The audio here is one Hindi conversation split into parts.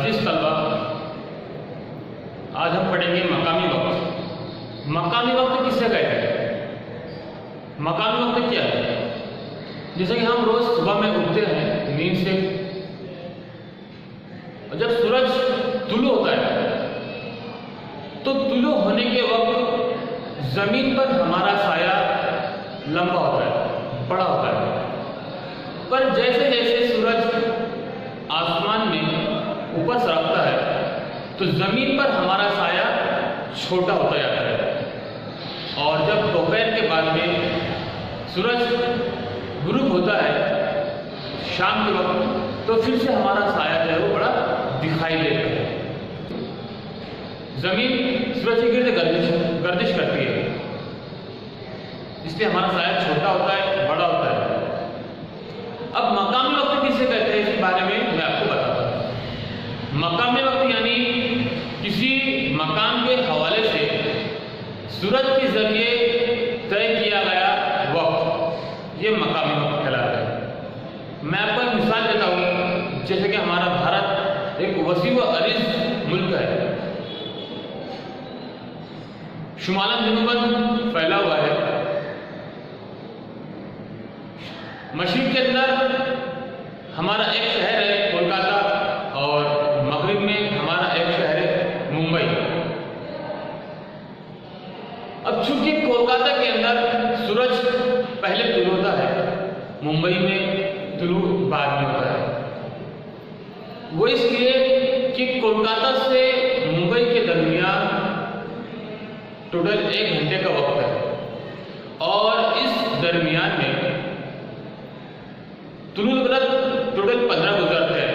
अजीज तलबा, आज हम पढ़ेंगे मकामी वक्त। मकामी वक्त किससे कहते हैं? मकामी वक्त क्या है? जैसे कि हम रोज सुबह में उठते हैं नींद से, और जब सूरज तुलू होता है तो तुलू होने के वक्त जमीन पर हमारा साया लंबा होता है, बड़ा होता है। पर जैसे जैसे सूरज आसमान में ऊपर सरकता है तो जमीन पर हमारा साया छोटा होता जाता है। और जब दोपहर के बाद में सूरज गुरूब होता है शाम के वक्त, तो फिर से हमारा साया जो है वो बड़ा दिखाई देता है। जमीन सूरज के गिर्द गर्दिश करती है, इसलिए हमारा साया छोटा होता है, बड़ा होता है। अब मकामी वक्त किसे कहते हैं, इसके बारे में मैं आपको बताता हूँ। मकामी वक्त यानी किसी मकाम के हवाले से सूरज के जरिए तय किया गया वक्त, ये मकामी वक्त कहलाता है। मैं आपको एक मिसाल देता हूँ। जैसे कि हमारा भारत एक वसी व अरीज मुल्क है, शुमालन जनूबन फैला हुआ है। मशरिक के अंदर हमारा एक शहर है कोलकाता, और मगरिब में हमारा एक शहर है मुंबई। अब चूंकि कोलकाता के अंदर सूरज पहले तुलू होता है, मुंबई में तुलू बाद में होता है। वो इसलिए कि कोलकाता से मुंबई के दरमियान टोटल 1 घंटे का वक्त है, और इस दरमियान में तुलुल बलद टोटल 15 गुजरते हैं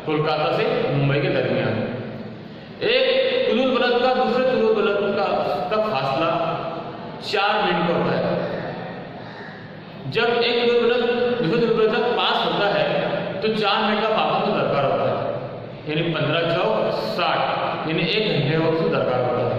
कोलकाता से मुंबई के दरमियान। एक तुलुल बलद का दूसरे तुलुल बलद का तक फासला 4 मिनट का होता है। जब एक तुलुल बलद दूसरे तुलुल बलद तक पास होता है तो 4 मिनट का फासला तो दरकार होता है, यानी 15 चौक 60, यानी 1 घंटे वक्त दरकार होता है।